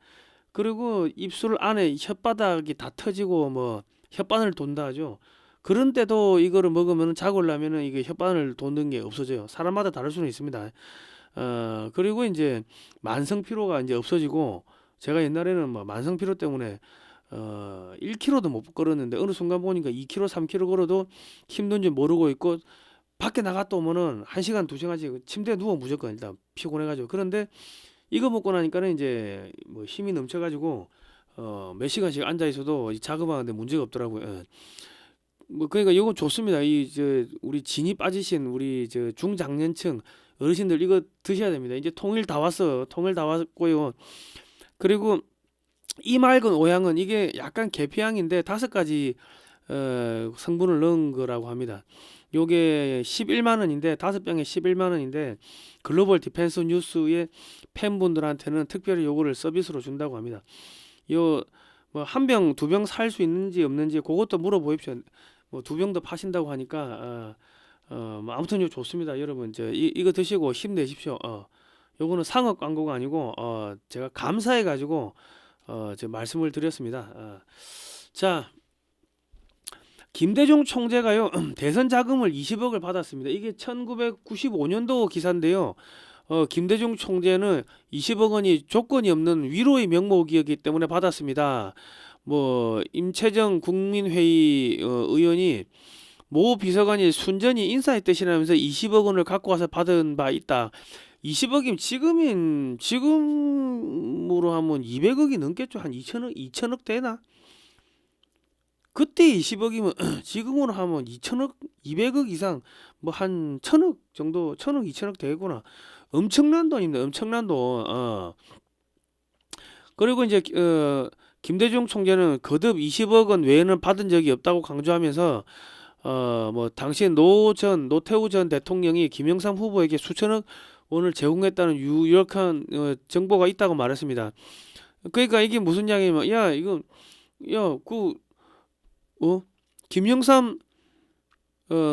[SPEAKER 1] 그리고 입술 안에 혓바닥이 다 터지고 뭐 혓바늘 돈다 하죠. 그런 때도 이거를 먹으면 자고 나면은 이게 혓바늘 돈는 게 없어져요. 사람마다 다를 수는 있습니다. 그리고 이제 만성 피로가 이제 없어지고 제가 옛날에는 뭐 만성 피로 때문에 1km도 못 걸었는데 어느 순간 보니까 2km, 3km 걸어도 힘든지 모르고 있고 밖에 나갔다 오면은 1시간, 2시간씩 침대에 누워 무조건 일단 피곤해가지고. 그런데 이거 먹고 나니까는 이제 뭐 힘이 넘쳐가지고 몇 시간씩 앉아 있어도 자그마한데 문제가 없더라고요. 뭐 그러니까 이거 좋습니다. 우리 진이 빠지신 우리 중장년층 어르신들 이거 드셔야 됩니다. 이제 통일 다 왔어요. 통일 다 왔고요. 그리고 이 맑은 오향은 이게 약간 계피향인데 5가지 성분을 넣은 거라고 합니다. 요게 11만 원인데 5병에 11만 원인데 글로벌 디펜스 뉴스의 팬분들한테는 특별히 요거를 서비스로 준다고 합니다. 요 뭐 한 병, 두 병 살 수 있는지 없는지 그것도 물어보십시오. 뭐 두 병 더 파신다고 하니까 뭐 아무튼 좋습니다. 여러분 이거 드시고 힘내십시오. 요거는 상업 광고가 아니고 제가 감사해 가지고 저 말씀을 드렸습니다. 자, 김대중 총재가요 대선 자금을 20억을 받았습니다. 이게 1995년도 기사인데요. 김대중 총재는 20억 원이 조건이 없는 위로의 명목이었기 때문에 받았습니다. 뭐 임채정 국민회의 의원이 모 비서관이 순전히 인사했듯이라면서 20억 원을 갖고 와서 받은 바 있다. 20억이면 지금으로 하면 200억이 넘겠죠. 한 2천억 되나? 그때 20억이면 지금으로 하면 2천억, 200억 이상 뭐 한 1000억 정도, 1000억, 2천억 되겠구나. 엄청난 돈입니다. 엄청난 돈. 그리고 이제 김대중 총재는 거듭 20억 원 외에는 받은 적이 없다고 강조하면서 뭐 당시 노태우 전 대통령이 김영삼 후보에게 수천억 원을 제공했다는 유력한 정보가 있다고 말했습니다. 그러니까 이게 무슨 이야기냐면 김영삼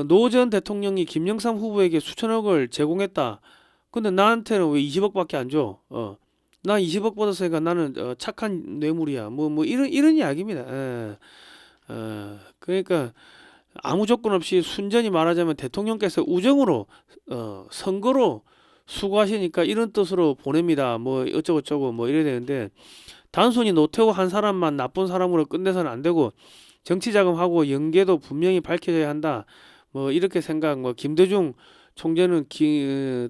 [SPEAKER 1] 노 전 대통령이 김영삼 후보에게 수천억을 제공했다. 근데 나한테는 왜 20억밖에 안 줘? 나 20억 받았으니까 나는 착한 뇌물이야. 뭐 이런 이야기입니다. 그러니까 아무 조건 없이 순전히 말하자면 대통령께서 우정으로 선거로 수고하시니까 이런 뜻으로 보냅니다. 뭐 어쩌고저쩌고 뭐 이래야 되는데 단순히 노태우 한 사람만 나쁜 사람으로 끝내서는 안 되고 정치자금하고 연계도 분명히 밝혀져야 한다. 뭐 이렇게 생각. 뭐 김대중 총재는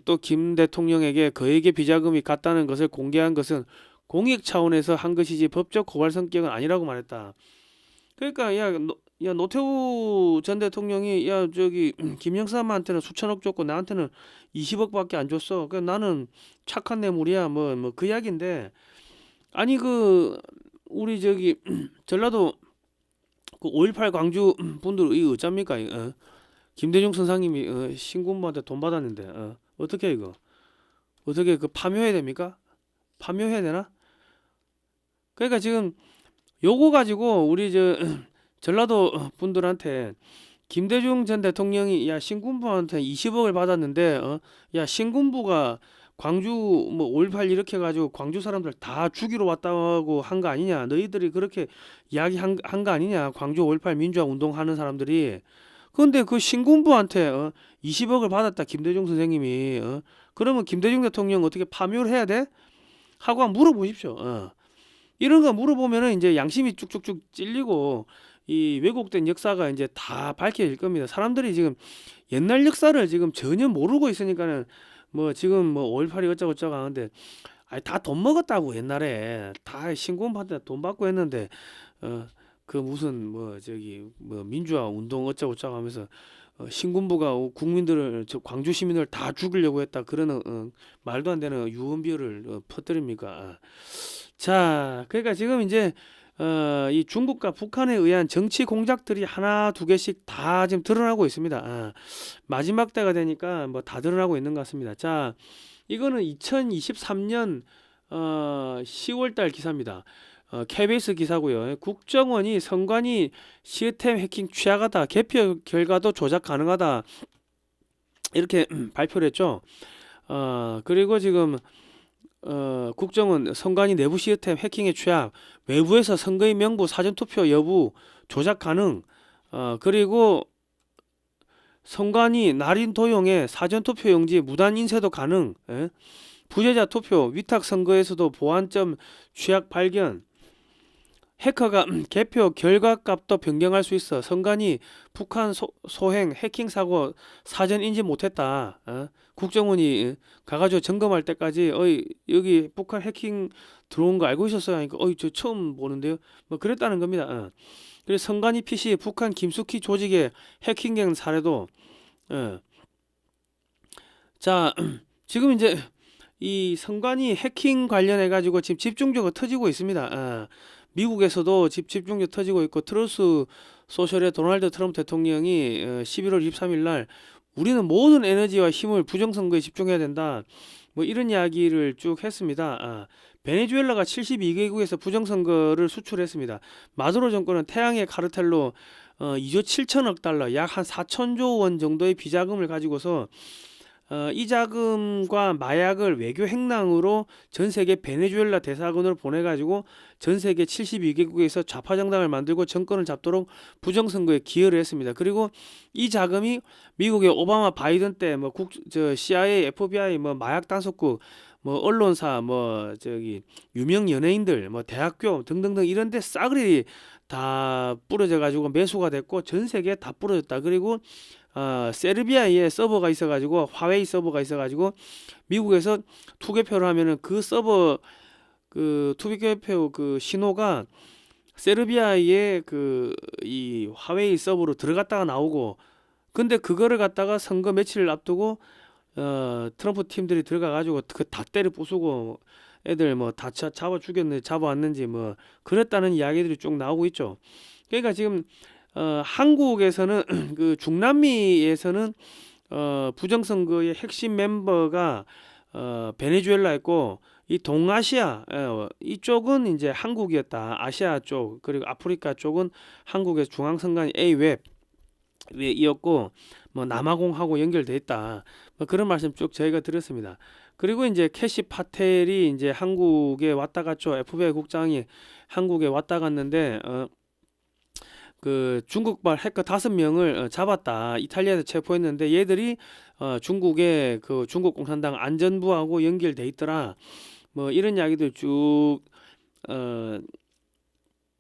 [SPEAKER 1] 또 김 대통령에게 거액의 비자금이 갔다는 것을 공개한 것은 공익 차원에서 한 것이지 법적 고발 성격은 아니라고 말했다. 그러니까 노태우 전 대통령이 김영삼한테는 수천억 줬고 나한테는 20억밖에 안 줬어. 그러니까 나는 착한 뇌물이야. 뭐 그 이야기인데 아니 우리 전라도 그 5.18 광주 분들 이 어쩝니까? 김대중 선상님이 신군부한테 돈 받았는데 어떻게 이거 어떻게 파묘해야 됩니까? 파묘해야 되나? 그러니까 지금 요거 가지고 우리 전라도 분들한테 김대중 전 대통령이 신군부한테 20억을 받았는데 야 신군부가 광주 뭐 5.18 이렇게 가지고 광주 사람들 다 죽이러 왔다고 한 거 아니냐? 너희들이 그렇게 이야기한 거 아니냐? 광주 5.18 민주화 운동하는 사람들이. 그런데 그 신군부한테 20억을 받았다 김대중 선생님이. 그러면 김대중 대통령 어떻게 파묘를 해야 돼? 하고 한번 물어보십시오. 이런 거 물어보면은 이제 양심이 쭉쭉쭉 찔리고 이 왜곡된 역사가 이제 다 밝혀질 겁니다. 사람들이 지금 옛날 역사를 지금 전혀 모르고 있으니까는 뭐 지금 뭐 5.18이 어쩌고저쩌고 하는데 다 돈 먹었다고. 옛날에 다 신군부한테 돈 받고 했는데 그 무슨 뭐 민주화 운동 어쩌고저쩌고 하면서 신군부가 국민들을 광주 시민을 다 죽이려고 했다. 그러는 말도 안 되는 유언비어를 퍼뜨립니까? 자, 그러니까 지금 이제 이 중국과 북한에 의한 정치 공작들이 하나 두 개씩 다 지금 드러나고 있습니다. 마지막 때가 되니까 뭐 다 드러나고 있는 것 같습니다. 자, 이거는 2023년 10월달 기사입니다. KBS 기사고요. 국정원이 선관위 시스템 해킹 취약하다. 개표 결과도 조작 가능하다. 이렇게 발표를 했죠. 그리고 지금 국정원 선관위 내부 시스템 해킹에 취약, 외부에서 선거인 명부 사전투표 여부 조작 가능, 그리고 선관위 날인 도용에 사전투표 용지 무단 인쇄도 가능, 부재자 투표 위탁 선거에서도 보안점 취약 발견, 해커가 개표 결과값도 변경할 수 있어. 선관위 북한 소행 해킹 사고 사전 인지 못했다. 국정원이 가가지고 점검할 때까지 여기 북한 해킹 들어온 거 알고 있었어요 하니까 저 처음 보는데요. 뭐 그랬다는 겁니다. 그래서 선관위 PC 북한 김숙희 조직의 해킹된 사례도 자 지금 이제 이 선관위 해킹 관련해 가지고 지금 집중적으로 터지고 있습니다. 미국에서도 집중적으로 터지고 있고 트루스 소셜의 도널드 트럼프 대통령이 11월 23일 날 우리는 모든 에너지와 힘을 부정선거에 집중해야 된다. 뭐 이런 이야기를 쭉 했습니다. 베네수엘라가 72개국에서 부정선거를 수출했습니다. 마두로 정권은 태양의 카르텔로 2조 7천억 달러, 약 한 4천조 원 정도의 비자금을 가지고서 이 자금과 마약을 외교 행랑으로 전 세계 베네수엘라 대사관을 보내가지고 전 세계 72개국에서 좌파 정당을 만들고 정권을 잡도록 부정선거에 기여를 했습니다. 그리고 이 자금이 미국의 오바마 바이든 때 뭐 CIA, FBI, 뭐 마약 단속국, 뭐 언론사, 뭐 유명 연예인들, 뭐 대학교 등등등 이런데 싸그리 다 뿌려져 가지고 매수가 됐고 전 세계에 다 뿌려졌다. 그리고 세르비아에 서버가 있어가지고 화웨이 서버가 있어가지고 미국에서 투개표를 하면은 그 서버 투개표 신호가 세르비아의 이 화웨이 서버로 들어갔다가 나오고, 근데 그거를 갖다가 선거 며칠을 앞두고 트럼프 팀들이 들어가가지고 그 다 때려 부수고 애들 뭐 다 잡아 죽였는지 잡아왔는지 뭐 그랬다는 이야기들이 쭉 나오고 있죠. 그러니까 지금 한국에서는 중남미에서는 부정선거의 핵심 멤버가 베네수엘라였고, 이 동아시아 이쪽은 이제 한국이었다. 아시아 쪽 그리고 아프리카 쪽은 한국의 중앙선관위 AWEB이었고 뭐 남아공하고 연결돼 있다. 뭐 그런 말씀 쭉 저희가 드렸습니다. 그리고 이제 캐시 파텔이 이제 한국에 왔다 갔죠. FBI 국장이 한국에 왔다 갔는데 중국발 해커 5명을 잡았다. 이탈리아에서 체포했는데 얘들이 중국의 중국 공산당 안전부하고 연결돼 있더라. 뭐 이런 이야기들 쭉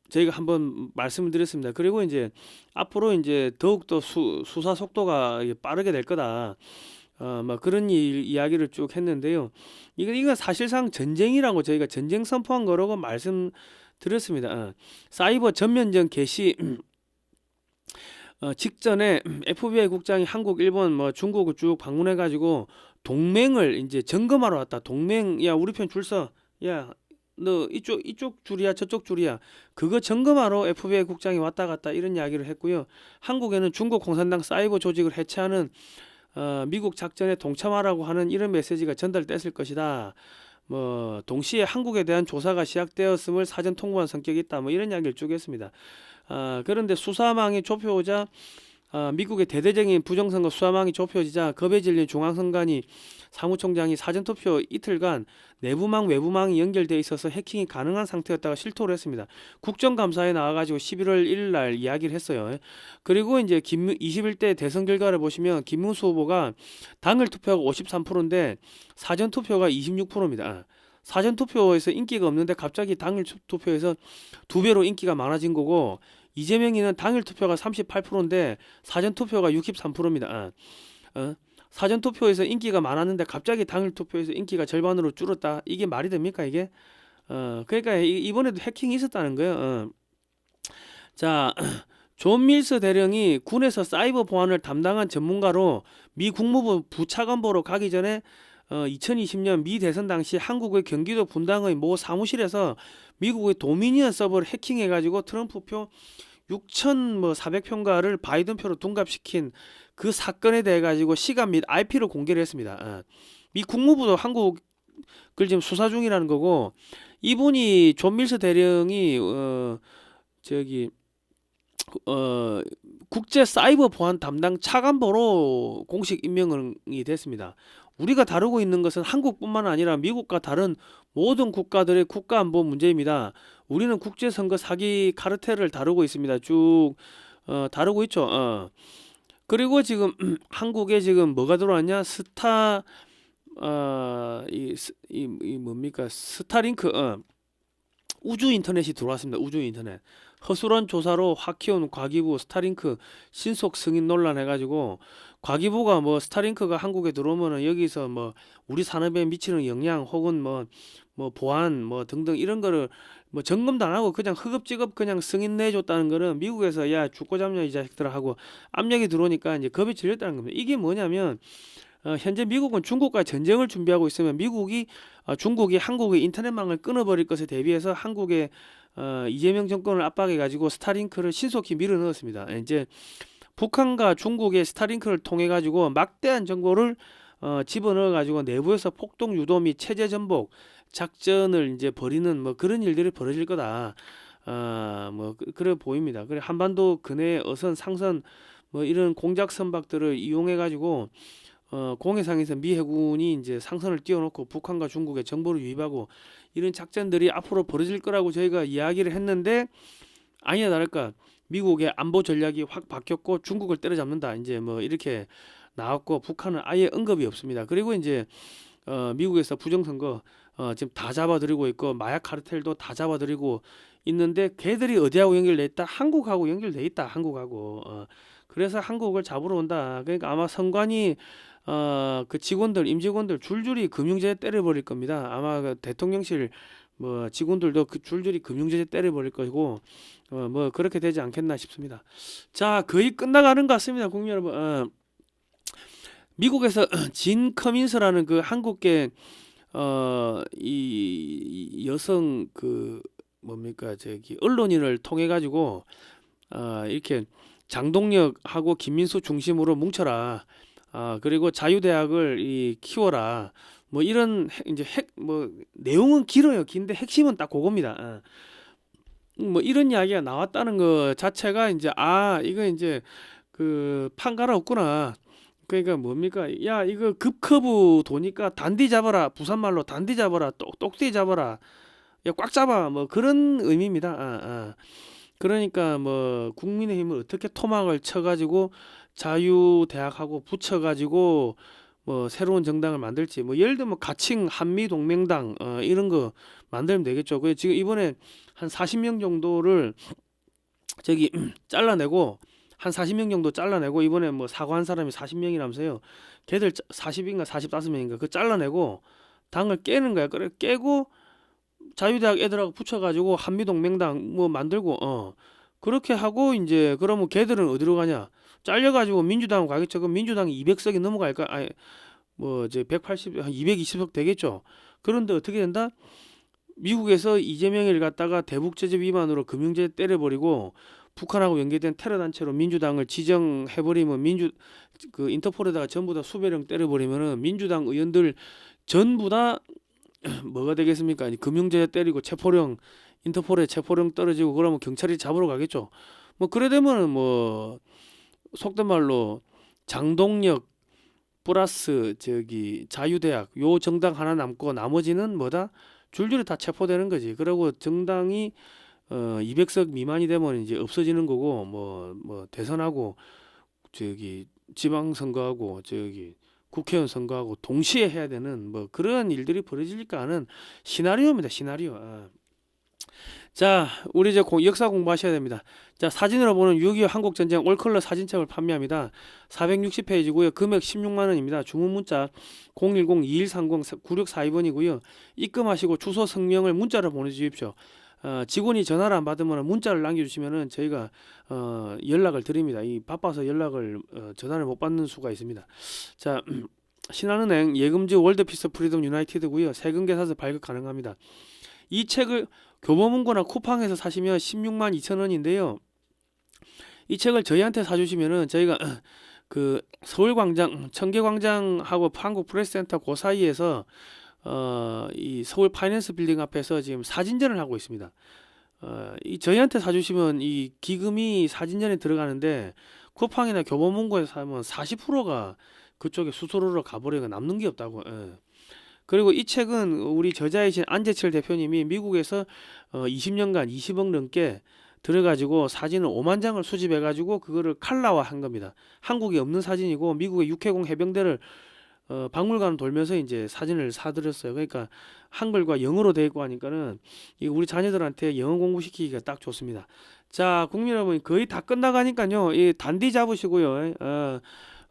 [SPEAKER 1] 저희가 한번 말씀을 드렸습니다. 그리고 이제 앞으로 이제 더욱더 수사 속도가 빠르게 될 거다. 뭐 그런 이야기를 쭉 했는데요. 이건 사실상 전쟁이라고 저희가 전쟁 선포한 거라고 말씀드렸습니다. 사이버 전면전 개시 직전에 FBI 국장이 한국, 일본, 뭐 중국을 쭉 방문해가지고 동맹을 이제 점검하러 왔다. 동맹, 야 우리 편 줄 서, 야 너 이쪽 줄이야 저쪽 줄이야, 그거 점검하러 FBI 국장이 왔다 갔다 이런 이야기를 했고요. 한국에는 중국 공산당 사이버 조직을 해체하는 미국 작전에 동참하라고 하는 이런 메시지가 전달됐을 것이다. 뭐 동시에 한국에 대한 조사가 시작되었음을 사전 통보한 성격이 있다. 뭐 이런 이야기를 쭉 했습니다. 그런데 수사망이 좁혀오자 미국의 대대적인 부정선거 수사망이 좁혀지자 겁에 질린 중앙선관위 사무총장이 사전투표 이틀간 내부망 외부망이 연결되어 있어서 해킹이 가능한 상태였다가 실토를 했습니다. 국정감사에 나와가지고 11월 1일 날 이야기를 했어요. 그리고 이제 21대 대선 결과를 보시면 김문수 후보가 당일 투표가 53%인데 사전투표가 26%입니다. 사전투표에서 인기가 없는데 갑자기 당일 투표에서 2배로 인기가 많아진 거고, 이재명이는 당일 투표가 38%인데 사전 투표가 63%입니다. 사전 투표에서 인기가 많았는데 갑자기 당일 투표에서 인기가 절반으로 줄었다. 이게 말이 됩니까 이게? 그러니까 이번에도 해킹이 있었다는 거예요. 자, 존 밀스 대령이 군에서 사이버 보안을 담당한 전문가로 미 국무부 부차관보로 가기 전에 2020년 미 대선 당시 한국의 경기도 분당의 모 사무실에서 미국의 도미니언 서버를 해킹해가지고 트럼프 표 6,400표인가를 바이든 표로 둔갑시킨 그 사건에 대해 가지고 시간 및 IP를 공개를 했습니다. 미 국무부도 한국을 지금 수사 중이라는 거고, 이분이 존 밀스 대령이 국제 사이버 보안 담당 차관보로 공식 임명이 됐습니다. 우리가 다루고 있는 것은 한국뿐만 아니라 미국과 다른 모든 국가들의 국가안보 문제입니다. 우리는 국제선거 사기 카르텔을 다루고 있습니다. 쭉 다루고 있죠. 그리고 지금 한국에 지금 뭐가 들어왔냐? 뭡니까? 스타링크 우주 인터넷이 들어왔습니다. 우주 인터넷. 허술한 조사로 화키온 과기부 스타링크 신속 승인 논란 해가지고, 과기부가 뭐 스타링크가 한국에 들어오면은 여기서 뭐 우리 산업에 미치는 영향 혹은 뭐 보안 뭐 등등 이런 거를 뭐 점검도 안 하고 그냥 허겁지겁 그냥 승인 내줬다는 거는 미국에서 야 죽고 잡냐 이 자식들아 하고 압력이 들어오니까 이제 겁이 질렸다는 겁니다. 이게 뭐냐면 현재 미국은 중국과 전쟁을 준비하고 있으면 중국이 한국의 인터넷망을 끊어버릴 것에 대비해서 한국의 이재명 정권을 압박해 가지고 스타링크를 신속히 밀어 넣었습니다. 이제 북한과 중국의 스타링크를 통해 가지고 막대한 정보를 집어넣어 가지고 내부에서 폭동 유도 및 체제 전복, 작전을 이제 벌이는 뭐 그런 일들이 벌어질 거다. 뭐 그래 보입니다. 그래 한반도 근해 어선 상선 뭐 이런 공작 선박들을 이용해 가지고 공해상에서 미 해군이 이제 상선을 띄워놓고 북한과 중국의 정보를 유입하고 이런 작전들이 앞으로 벌어질 거라고 저희가 이야기를 했는데 아니나 다를까 미국의 안보 전략이 확 바뀌었고 중국을 때려잡는다 이제 뭐 이렇게 나왔고 북한은 아예 언급이 없습니다. 그리고 이제 미국에서 부정선거 지금 다 잡아들이고 있고 마약 카르텔도 다 잡아들이고 있는데 걔들이 어디하고 연결돼 있다? 한국하고 연결돼 있다. 한국하고 그래서 한국을 잡으러 온다. 그러니까 아마 선관위 그 직원들 임직원들 줄줄이 금융제재 때려버릴 겁니다. 아마 그 대통령실 뭐 직원들도 그 줄줄이 금융제재 때려버릴 것이고 뭐 그렇게 되지 않겠나 싶습니다. 자 거의 끝나가는 것 같습니다. 국민 여러분. 미국에서 진 커민스라는 그 한국계 이 여성 그 뭡니까 저기 언론인을 통해 가지고 이렇게 장동혁하고 김민수 중심으로 뭉쳐라. 그리고 자유대학을 키워라. 뭐 이런 이제 뭐 내용은 길어요. 긴데 핵심은 딱 그겁니다. 뭐 이런 이야기가 나왔다는 거 자체가 이제 이거 이제 그 판가라 없구나. 그러니까 뭡니까? 야 이거 급커브 도니까 단디 잡아라. 부산말로 단디 잡아라. 똑띠 잡아라. 야 꽉 잡아. 뭐 그런 의미입니다. 그러니까 뭐 국민의힘을 어떻게 토막을 쳐가지고 자유대학하고 붙여가지고 뭐 새로운 정당을 만들지 뭐 예를 들면 가칭 한미동맹당 이런 거 만들면 되겠죠. 그 지금 이번에 한 40명 정도를 저기 잘라내고 한 40명 정도 잘라내고 이번에 뭐 사과한 사람이 40명이라면서요. 걔들 40인가 45명인가 그 잘라내고 당을 깨는 거야. 그래 깨고 자유대학 애들하고 붙여가지고 한미동맹당 뭐 만들고 그렇게 하고 이제 그러면 걔들은 어디로 가냐? 잘려가지고 민주당 가겠죠. 그럼 민주당이 200석이 넘어갈까? 아니 뭐 이제 180, 한 220석 되겠죠. 그런데 어떻게 된다? 미국에서 이재명을 갖다가 대북제재 위반으로 금융제재 때려버리고 북한하고 연계된 테러 단체로 민주당을 지정해버리면 그 인터폴에다가 전부 다 수배령 때려버리면은 민주당 의원들 전부 다 뭐가 되겠습니까? 금융제재 때리고 체포령 인터폴에 체포령 떨어지고 그러면 경찰이 잡으러 가겠죠. 뭐 그래 되면은 뭐 속된 말로 장동혁 플러스 저기 자유대학 요 정당 하나 남고 나머지는 뭐다? 줄줄이 다 체포되는 거지. 그리고 정당이 200석 미만이 되면 이제 없어지는 거고 뭐 대선하고 저기 지방선거하고 저기 국회의원 선거하고 동시에 해야 되는 뭐 그런 일들이 벌어질까 하는 시나리오입니다. 시나리오. 자, 우리 이제 역사 공부하셔야 됩니다. 자, 사진으로 보는 6.25 한국전쟁 올컬러 사진첩을 판매합니다. 460페이지고요. 금액 16만 원입니다. 주문 문자 010-2130-9642번이고요. 입금하시고 주소 성명을 문자로 보내주십시오. 직원이 전화를 안 받으면 문자를 남겨주시면은 저희가 연락을 드립니다. 바빠서 연락을 전화를 못 받는 수가 있습니다. 자, 신한은행 예금지 월드피스 프리덤 유나이티드고요. 세금계산서 발급 가능합니다. 이 책을 교보문고나 쿠팡에서 사시면 16만 2천 원인데요. 이 책을 저희한테 사주시면은 저희가 그 서울광장, 청계광장하고 한국프레스센터 그 사이에서 이 서울 파이낸스 빌딩 앞에서 지금 사진전을 하고 있습니다. 이 저희한테 사주시면 이 기금이 사진전에 들어가는데 쿠팡이나 교보문고에서 사면 40%가 그쪽에 수수료로 가버리고 남는 게 없다고. 그리고 이 책은 우리 저자이신 안재철 대표님이 미국에서 20년간 20억 넘게 들어가지고 사진을 5만 장을 수집해가지고 그거를 칼라화한 겁니다. 한국에 없는 사진이고 미국의 육해공 해병대를 박물관 돌면서 이제 사진을 사드렸어요. 그러니까 한글과 영어로 되어 있고 하니까는 우리 자녀들한테 영어 공부시키기가 딱 좋습니다. 자, 국민 여러분 거의 다 끝나가니까요. 이 단디 잡으시고요.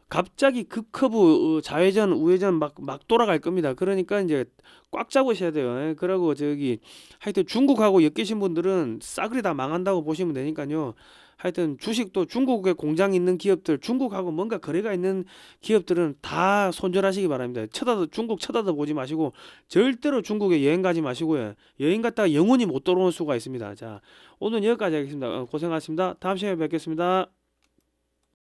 [SPEAKER 1] 갑자기 급커브 좌회전 우회전 막 돌아갈 겁니다. 그러니까 이제 꽉 잡으셔야 돼요. 그리고 저기 하여튼 중국하고 엮이신 분들은 싸그리 다 망한다고 보시면 되니까요. 하여튼 주식도 중국에 공장 있는 기업들, 중국하고 뭔가 거래가 있는 기업들은 다 손절하시기 바랍니다. 중국 쳐다도 보지 마시고 절대로 중국에 여행 가지 마시고요. 여행 갔다가 영원히 못 돌아올 수가 있습니다. 자, 오늘 여기까지 하겠습니다. 고생하셨습니다. 다음 시간에 뵙겠습니다.